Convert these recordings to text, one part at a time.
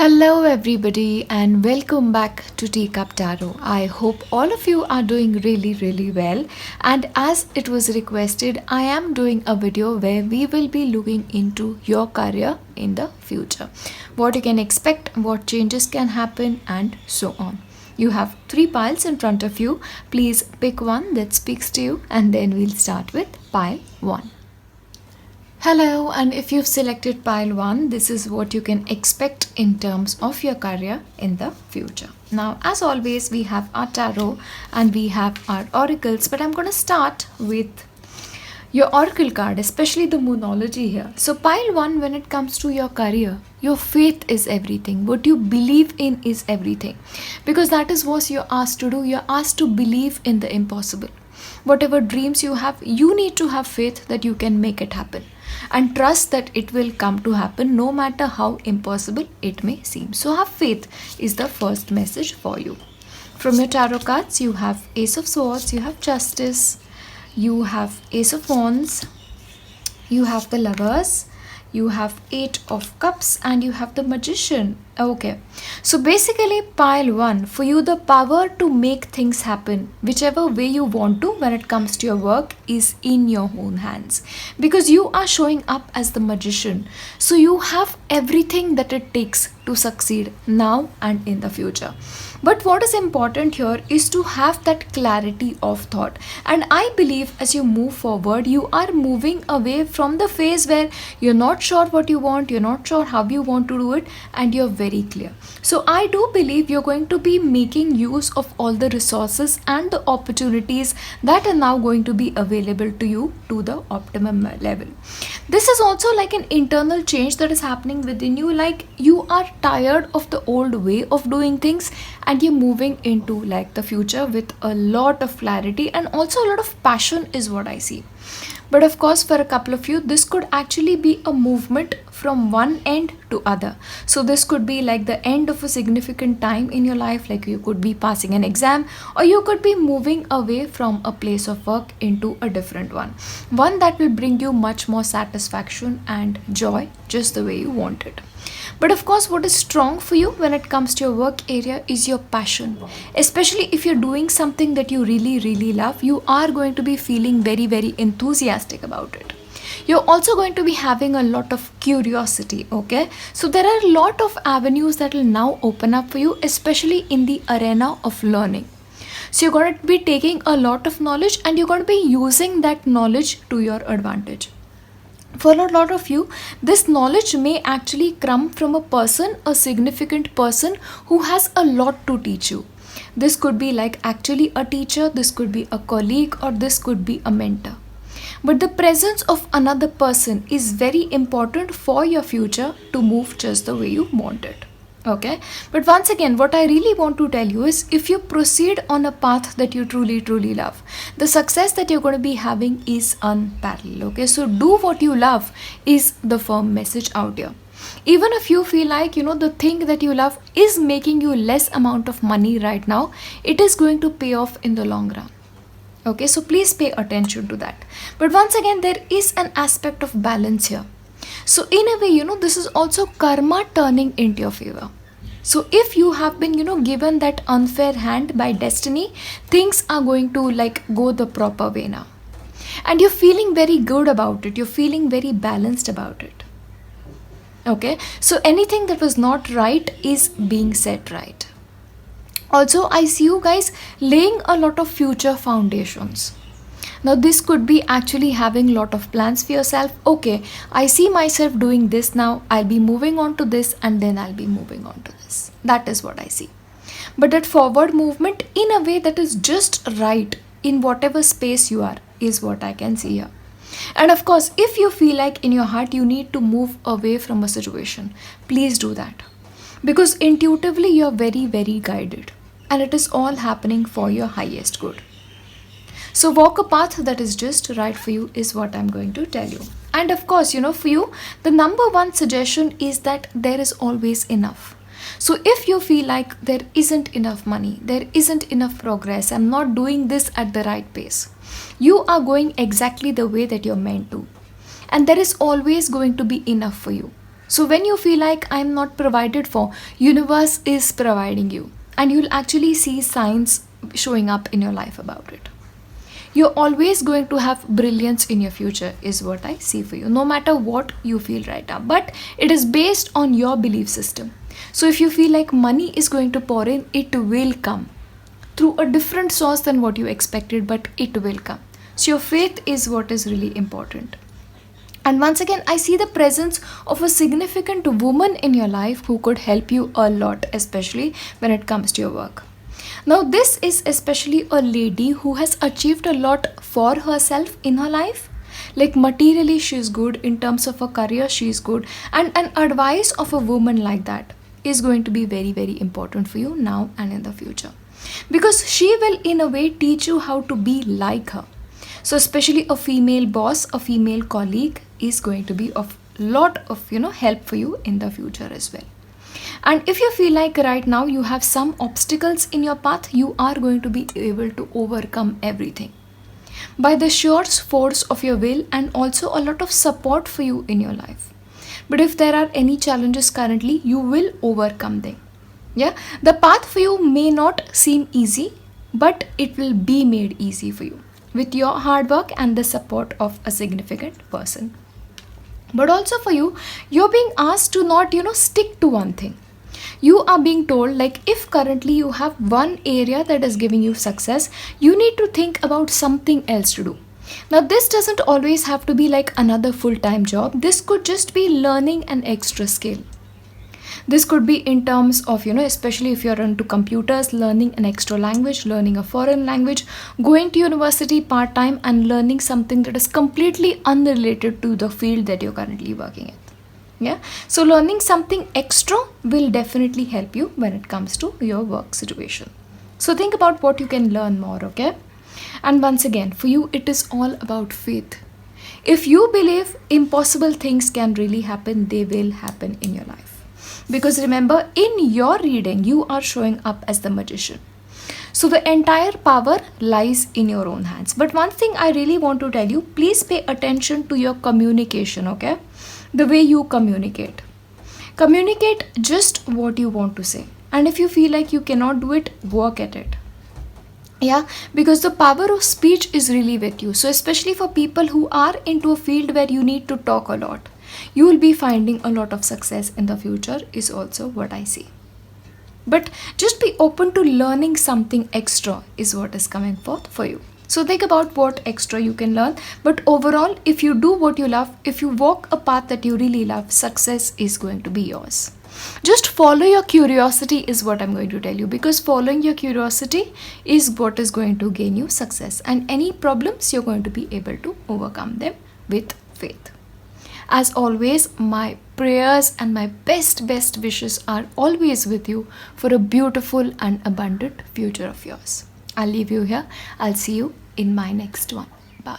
Hello, everybody, and welcome back to Teacup Tarot. I hope all of you are doing really well. And as it was requested, I am doing a video where we will be looking into your career in the future. What you can expect, what changes can happen, and so on. You have three piles in front of you. Please pick one that speaks to you, and then we'll start with pile 1. Hello, and if you've selected pile 1, this is what you can expect in terms of your career in the future. Now, as always, we have our tarot and we have our oracles, but I'm going to start with your oracle card, especially the moonology here. So, pile 1, when it comes to your career, your faith is everything. What you believe in is everything. Because that is what you're asked to do. You're asked to believe in the impossible. Whatever dreams you have, you need to have faith that you can make it happen. And trust that it will come to happen no matter how impossible it may seem. So have faith is the first message for you. From your tarot cards, you have Ace of Swords, you have Justice, you have Ace of Wands, you have the Lovers, you have 8 of Cups, and you have the Magician. Okay, so basically pile 1, for you the power to make things happen whichever way you want to when it comes to your work is in your own hands, because you are showing up as the magician. So you have everything that it takes to succeed now and in the future. But what is important here is to have that clarity of thought. And I believe as you move forward, you are moving away from the phase where you're not sure what you want, you're not sure how you want to do it, and you're very clear. So I do believe you're going to be making use of all the resources and the opportunities that are now going to be available to you to the optimum level. This is also like an internal change that is happening within you, like you are tired of the old way of doing things and you're moving into like the future with a lot of clarity and also a lot of passion is what I see. But of course, for a couple of you, this could actually be a movement from one end to other. So this could be like the end of a significant time in your life, like you could be passing an exam, or you could be moving away from a place of work into a different one that will bring you much more satisfaction and joy just the way you want it. But of course, what is strong for you when it comes to your work area is your passion. Especially if you're doing something that you really love, you are going to be feeling very enthusiastic about it. You're also going to be having a lot of curiosity, okay? So there are a lot of avenues that will now open up for you, especially in the arena of learning. So you're going to be taking a lot of knowledge and you're going to be using that knowledge to your advantage. For a lot of you, this knowledge may actually come from a significant person who has a lot to teach you. This could be like actually a teacher, this could be a colleague, or this could be a mentor. But the presence of another person is very important for your future to move just the way you want it. Okay, but once again, what I really want to tell you is if you proceed on a path that you truly love, the success that you're going to be having is unparalleled. Okay, so do what you love is the firm message out here. Even if you feel like the thing that you love is making you less amount of money right now, it is going to pay off in the long run. Okay, so please pay attention to that. But once again, there is an aspect of balance here. So in a way, this is also karma turning into your favor. So if you have been, given that unfair hand by destiny, things are going to like go the proper way now. And you're feeling very good about it. You're feeling very balanced about it. Okay, so anything that was not right is being set right. Also, I see you guys laying a lot of future foundations. Now this could be actually having a lot of plans for yourself. Okay, I see myself doing this now, I'll be moving on to this and then I'll be moving on to this. That is what I see. But that forward movement in a way that is just right in whatever space you are is what I can see here. And of course, if you feel like in your heart you need to move away from a situation, please do that. Because intuitively you're very guided and it is all happening for your highest good. So walk a path that is just right for you is what I'm going to tell you. And of course, for you, the number one suggestion is that there is always enough. So if you feel like there isn't enough money, there isn't enough progress, I'm not doing this at the right pace, you are going exactly the way that you're meant to. And there is always going to be enough for you. So when you feel like I'm not provided for, universe is providing you, and you'll actually see signs showing up in your life about it. You're always going to have brilliance in your future, is what I see for you, no matter what you feel right now. But it is based on your belief system. So if you feel like money is going to pour in, it will come through a different source than what you expected, but it will come. So your faith is what is really important. And once again, I see the presence of a significant woman in your life who could help you a lot, especially when it comes to your work. Now, this is especially a lady who has achieved a lot for herself in her life. Like materially, she's good. In terms of her career, she's good. And an advice of a woman like that is going to be very, very important for you now and in the future. Because she will, in a way, teach you how to be like her. So, especially a female boss, a female colleague is going to be of lot of help for you in the future as well. And if you feel like right now you have some obstacles in your path, you are going to be able to overcome everything by the sheer force of your will and also a lot of support for you in your life. But if there are any challenges currently, you will overcome them. Yeah, the path for you may not seem easy, but it will be made easy for you with your hard work and the support of a significant person. But also for you, you're being asked to not stick to one thing. You are being told, like, if currently you have one area that is giving you success, you need to think about something else to do. Now, this doesn't always have to be like another full-time job. This could just be learning an extra skill. This could be in terms of, especially if you're into computers, learning an extra language, learning a foreign language, going to university part-time and learning something that is completely unrelated to the field that you're currently working in. Yeah, so learning something extra will definitely help you when it comes to your work situation. So think about what you can learn more, okay? And once again, for you, it is all about faith. If you believe impossible things can really happen, they will happen in your life. Because remember, in your reading, you are showing up as the magician. So the entire power lies in your own hands. But one thing I really want to tell you, please pay attention to your communication, okay? The way you communicate. Communicate just what you want to say. And if you feel like you cannot do it, work at it. Yeah, because the power of speech is really with you. So especially for people who are into a field where you need to talk a lot, you will be finding a lot of success in the future is also what I see. But just be open to learning something extra is what is coming forth for you. So think about what extra you can learn. But overall, if you do what you love, if you walk a path that you really love, success is going to be yours. Just follow your curiosity is what I'm going to tell you, because following your curiosity is what is going to gain you success. And any problems, you're going to be able to overcome them with faith. As always, my prayers and my best wishes are always with you for a beautiful and abundant future of yours. I'll leave you here. I'll see you in my next one. Bye.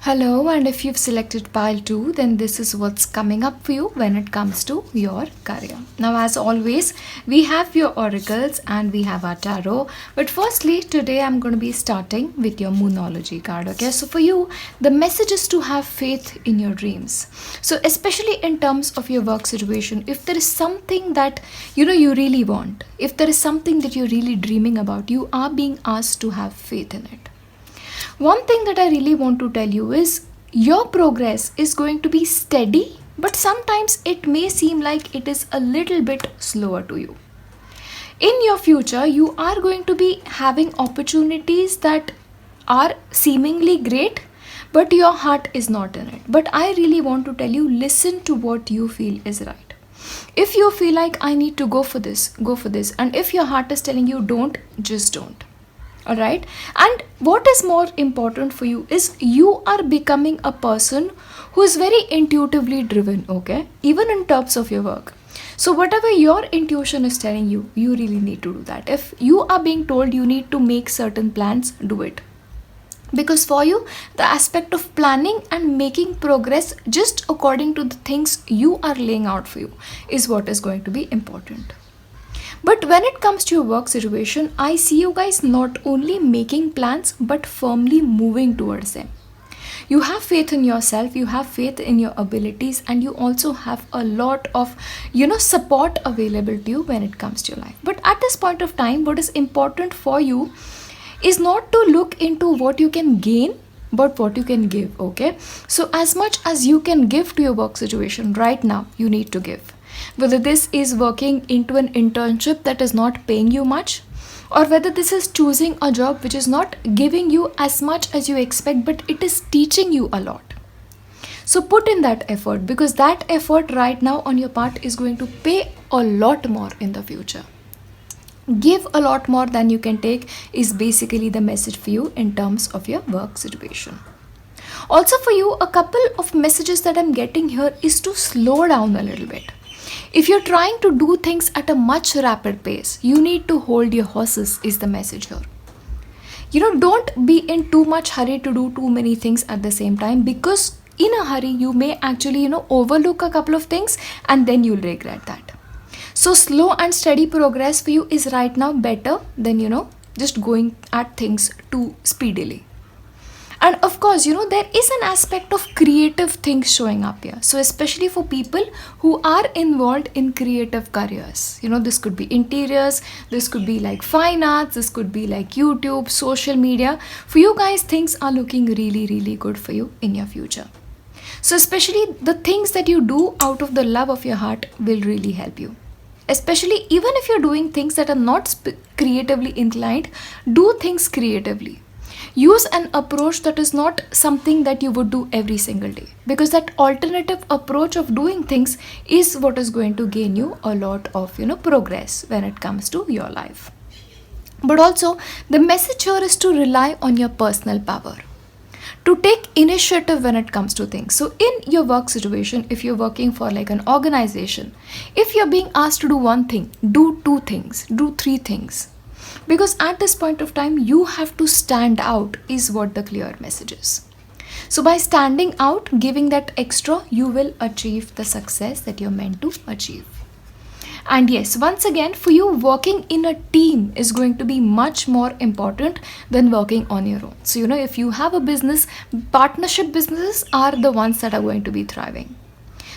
Hello, and if you've selected pile 2, then this is what's coming up for you when it comes to your career. Now, as always, we have your oracles and we have our tarot. But firstly, today I'm going to be starting with your moonology card. Okay, so for you, the message is to have faith in your dreams. So especially in terms of your work situation, if there is something that you really want, if there is something that you're really dreaming about, you are being asked to have faith in it. One thing that I really want to tell you is your progress is going to be steady, but sometimes it may seem like it is a little bit slower to you. In your future, you are going to be having opportunities that are seemingly great, but your heart is not in it. But I really want to tell you, listen to what you feel is right. If you feel like I need to go for this, go for this. And if your heart is telling you don't, just don't. Alright, and what is more important for you is you are becoming a person who is very intuitively driven, okay, even in terms of your work. So whatever your intuition is telling you, you really need to do that. If you are being told you need to make certain plans, do it. Because for you, the aspect of planning and making progress just according to the things you are laying out for you is what is going to be important. But when it comes to your work situation, I see you guys not only making plans but firmly moving towards them. You have faith in yourself, you have faith in your abilities, and you also have a lot of support available to you when it comes to your life. But at this point of time, what is important for you is not to look into what you can gain, but what you can give. Okay, so as much as you can give to your work situation right now, you need to give. Whether this is working into an internship that is not paying you much, or whether this is choosing a job which is not giving you as much as you expect, but it is teaching you a lot. So put in that effort, because that effort right now on your part is going to pay a lot more in the future. Give a lot more than you can take is basically the message for you in terms of your work situation. Also for you, a couple of messages that I'm getting here is to slow down a little bit. If you're trying to do things at a much rapid pace, you need to hold your horses is the message here. Don't be in too much hurry to do too many things at the same time, because in a hurry you may actually overlook a couple of things and then you'll regret that. So slow and steady progress for you is right now better than just going at things too speedily. And of course, there is an aspect of creative things showing up here. So especially for people who are involved in creative careers, this could be interiors, this could be like fine arts, this could be like YouTube, social media. For you guys, things are looking really, really good for you in your future. So especially the things that you do out of the love of your heart will really help you. Especially even if you're doing things that are not creatively inclined, do things creatively. Use an approach that is not something that you would do every single day, because that alternative approach of doing things is what is going to gain you a lot of progress when it comes to your life. But also the message here is to rely on your personal power, to take initiative when it comes to things. So in your work situation, if you're working for like an organization, if you're being asked to do one thing, do two things, do three things. Because at this point of time, you have to stand out is what the clear message is. So by standing out, giving that extra, you will achieve the success that you're meant to achieve. And yes, once again, for you, working in a team is going to be much more important than working on your own. So, if you have a business, partnership businesses are the ones that are going to be thriving.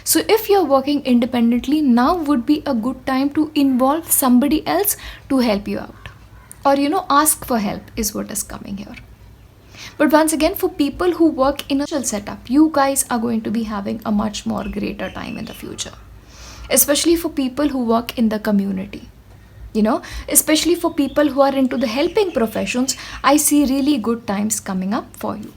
So if you're working independently, now would be a good time to involve somebody else to help you out. Or, ask for help is what is coming here. But once again, for people who work in a social setup, you guys are going to be having a much more greater time in the future. Especially for people who work in the community. Especially for people who are into the helping professions, I see really good times coming up for you.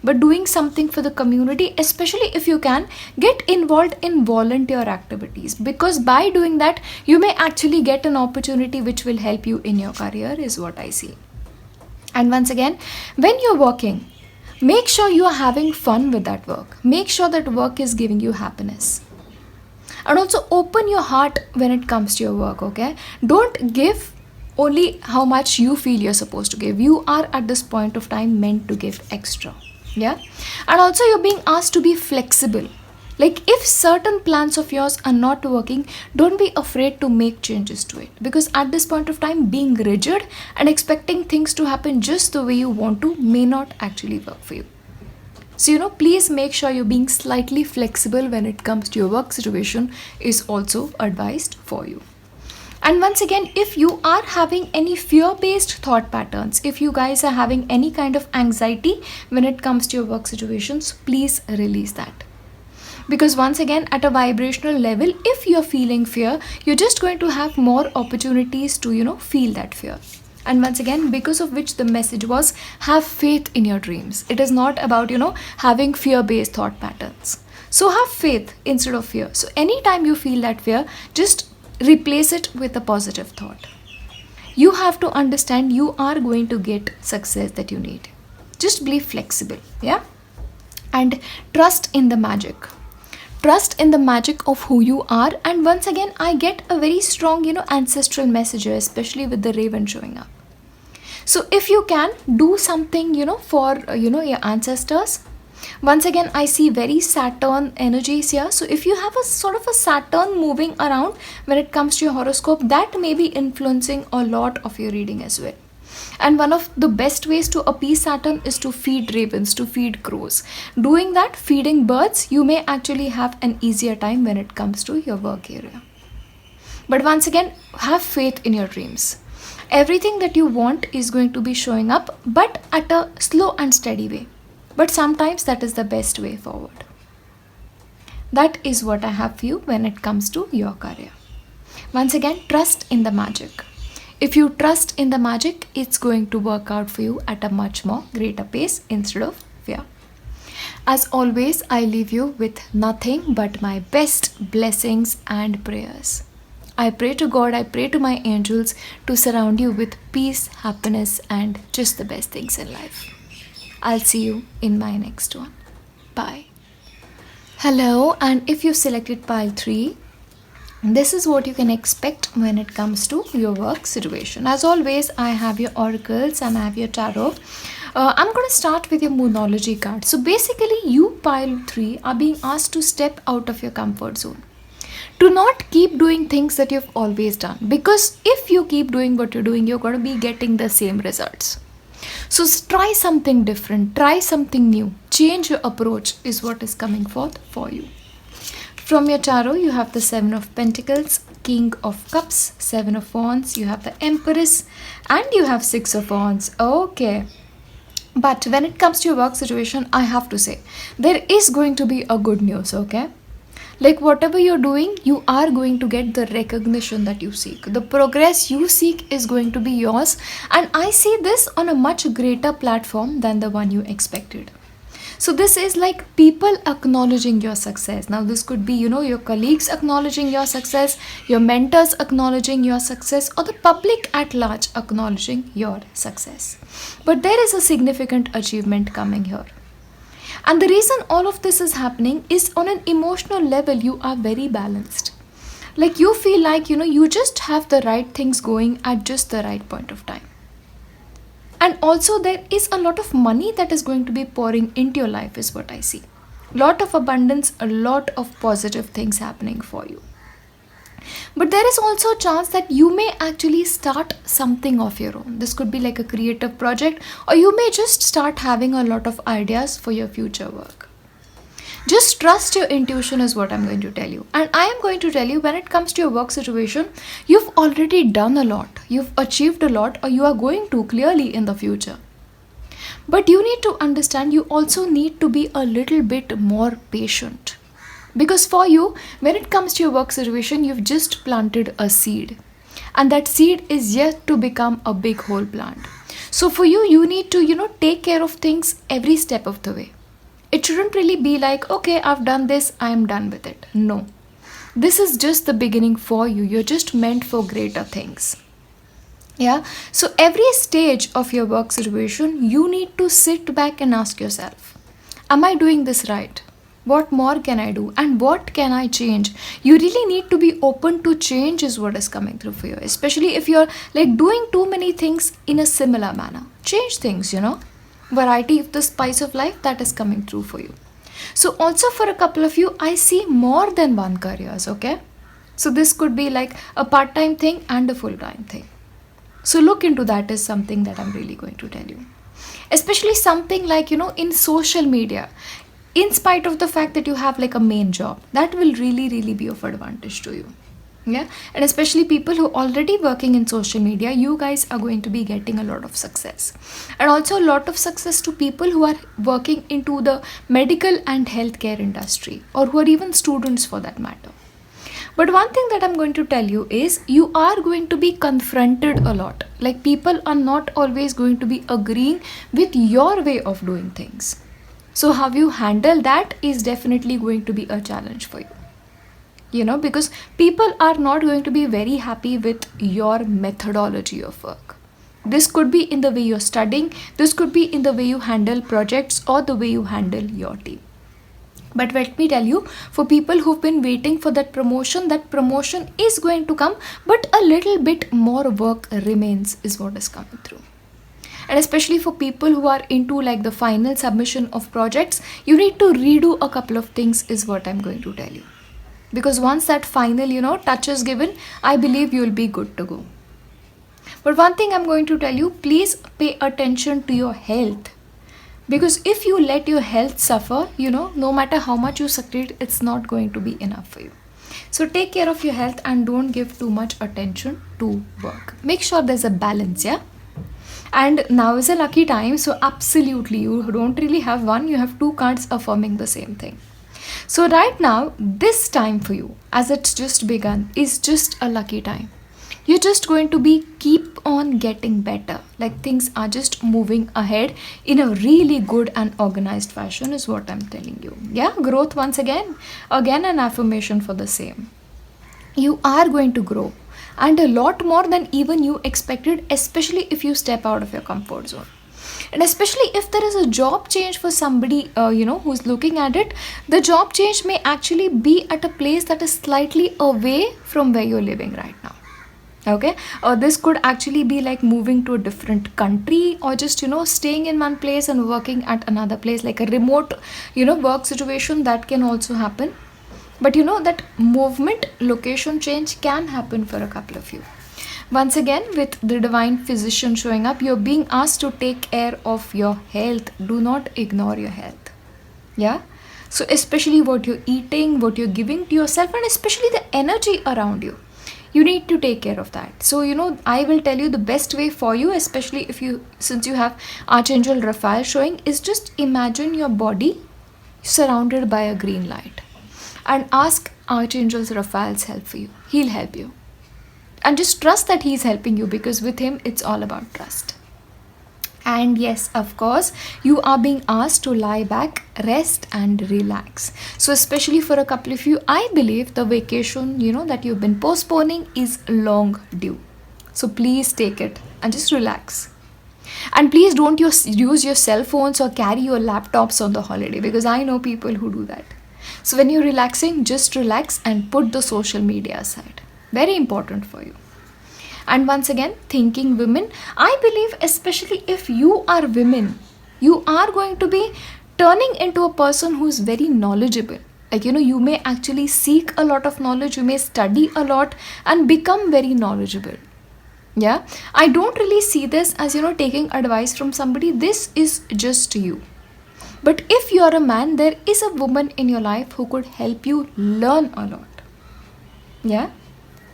But doing something for the community, especially if you can, get involved in volunteer activities, because by doing that, you may actually get an opportunity which will help you in your career is what I see. And once again, when you're working, make sure you are having fun with that work. Make sure that work is giving you happiness. And also open your heart when it comes to your work, okay? Don't give only how much you feel you're supposed to give. You are at this point of time meant to give extra. Yeah. And also you're being asked to be flexible. Like if certain plans of yours are not working, don't be afraid to make changes to it. Because at this point of time, being rigid and expecting things to happen just the way you want to may not actually work for you. So, please make sure you're being slightly flexible when it comes to your work situation is also advised for you. And once again, if you are having any fear-based thought patterns, if you guys are having any kind of anxiety when it comes to your work situations, please release that. Because once again, at a vibrational level, if you're feeling fear, you're just going to have more opportunities to, feel that fear. And once again, because of which the message was, have faith in your dreams. It is not about, having fear-based thought patterns. So have faith instead of fear. So anytime you feel that fear, just replace it with a positive thought. You have to understand you are going to get success that you need. Just be flexible, yeah? And trust in the magic. Trust in the magic of who you are. And once again, I get a very strong, ancestral message, especially with the raven showing up. So if you can do something, for, your ancestors. Once again, I see very Saturn energies here. So if you have a sort of a Saturn moving around when it comes to your horoscope, that may be influencing a lot of your reading as well. And one of the best ways to appease Saturn is to feed ravens, to feed crows. Doing that, feeding birds, you may actually have an easier time when it comes to your work area. But once again, have faith in your dreams. Everything that you want is going to be showing up, but at a slow and steady way. But sometimes that is the best way forward. That is what I have for you when it comes to your career. Once again, trust in the magic. If you trust in the magic, it's going to work out for you at a much more greater pace instead of fear. As always, I leave you with nothing but my best blessings and prayers. I pray to God, I pray to my angels to surround you with peace, happiness, and just the best things in life. I'll see you in my next one. Bye. Hello, and if you selected pile 3, this is what you can expect when it comes to your work situation. As always, I have your oracles and I have your tarot. I'm going to start with your Moonology card. So basically, you pile 3 are being asked to step out of your comfort zone. Do not keep doing things that you've always done, because if you keep doing what you're doing, you're going to be getting the same results. So try something different, try something new, change your approach is what is coming forth for you. From your tarot, you have the 7 of Pentacles, King of Cups, 7 of Wands, you have the Empress, and you have 6 of Wands. Okay. But when it comes to your work situation, I have to say, there is going to be a good news, okay? Like whatever you're doing, you are going to get the recognition that you seek. The progress you seek is going to be yours. And I see this on a much greater platform than the one you expected. So this is like people acknowledging your success. Now this could be, your colleagues acknowledging your success, your mentors acknowledging your success, or the public at large acknowledging your success. But there is a significant achievement coming here. And the reason all of this is happening is on an emotional level, you are very balanced. Like you feel like, you just have the right things going at just the right point of time. And also there is a lot of money that is going to be pouring into your life is what I see. Lot of abundance, a lot of positive things happening for you. But there is also a chance that you may actually start something of your own. This could be like a creative project, or you may just start having a lot of ideas for your future work. Just trust your intuition is what I'm going to tell you. And I am going to tell you, when it comes to your work situation, you've already done a lot. You've achieved a lot, or you are going to clearly in the future. But you need to understand, you also need to be a little bit more patient. Because for you, when it comes to your work situation, you've just planted a seed. And that seed is yet to become a big whole plant. So for you, you need to, take care of things every step of the way. It shouldn't really be like, okay, I've done this, I'm done with it. No. This is just the beginning for you. You're just meant for greater things. Yeah. So every stage of your work situation, you need to sit back and ask yourself, am I doing this right? What more can I do? And what can I change? You really need to be open to change is what is coming through for you. Especially if you're like doing too many things in a similar manner. Change things, Variety of the spice of life that is coming through for you. So also for a couple of you, I see more than one careers, okay? So this could be like a part-time thing and a full-time thing. So look into that is something that I'm really going to tell you. Especially something like, in social media. In spite of the fact that you have like a main job, that will really, really be of advantage to you. Yeah. And especially people who are already working in social media, you guys are going to be getting a lot of success. And also a lot of success to people who are working into the medical and healthcare industry, or who are even students for that matter. But one thing that I'm going to tell you is you are going to be confronted a lot. Like people are not always going to be agreeing with your way of doing things. So how you handle that is definitely going to be a challenge for you. Because people are not going to be very happy with your methodology of work. This could be in the way you're studying. This could be in the way you handle projects or the way you handle your team. But let me tell you, for people who've been waiting for that promotion is going to come, but a little bit more work remains is what is coming through. And especially for people who are into like the final submission of projects, you need to redo a couple of things is what I'm going to tell you. Because once that final, touch is given, I believe you'll be good to go. But one thing I'm going to tell you, please pay attention to your health. Because if you let your health suffer, no matter how much you succeed, it's not going to be enough for you. So take care of your health and don't give too much attention to work. Make sure there's a balance, yeah? And now is a lucky time, so absolutely, you don't really have one, you have two cards affirming the same thing. So right now, this time for you, as it's just begun, is just a lucky time. You're just going to be keep on getting better. Like things are just moving ahead in a really good and organized fashion is what I'm telling you. Yeah, growth once again an affirmation for the same. You are going to grow, and a lot more than even you expected, especially if you step out of your comfort zone. And especially if there is a job change for somebody who's looking at it, the job change may actually be at a place that is slightly away from where you're living right now. Okay, or this could actually be like moving to a different country, or just staying in one place and working at another place, like a remote work situation. That can also happen. But that movement, location change can happen for a couple of you. Once again, with the divine physician showing up, you're being asked to take care of your health. Do not ignore your health. Yeah, so especially what you're eating, what you're giving to yourself, and especially the energy around you, you need to take care of that. So I will tell you the best way for you, especially since you have Archangel Raphael showing, is just imagine your body surrounded by a green light and ask Archangel Raphael's help for you. He'll help you, and just trust that he's helping you, because with him it's all about trust. And yes, of course, you are being asked to lie back, rest and relax. So especially for a couple of you, I believe the vacation that you've been postponing is long due. So please take it and just relax. And please don't use your cell phones or carry your laptops on the holiday, because I know people who do that. So when you're relaxing, just relax and put the social media aside. Very important for you. And once again, thinking women, I believe especially if you are women, you are going to be turning into a person who is very knowledgeable. Like, you may actually seek a lot of knowledge, you may study a lot and become very knowledgeable. Yeah, I don't really see this as, taking advice from somebody. This is just you. But if you are a man, there is a woman in your life who could help you learn a lot. Yeah.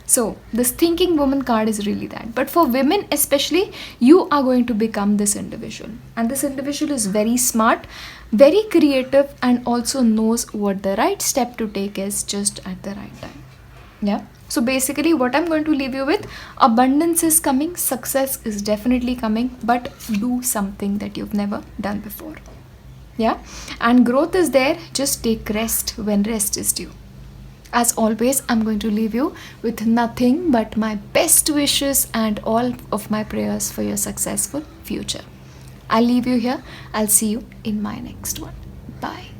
So this thinking woman card is really that. But for women especially, you are going to become this individual. And this individual is very smart, very creative, and also knows what the right step to take is just at the right time. Yeah. So basically what I'm going to leave you with, abundance is coming, success is definitely coming, but do something that you've never done before. Yeah. And growth is there. Just take rest when rest is due. As always, I'm going to leave you with nothing but my best wishes and all of my prayers for your successful future. I'll leave you here. I'll see you in my next one. Bye.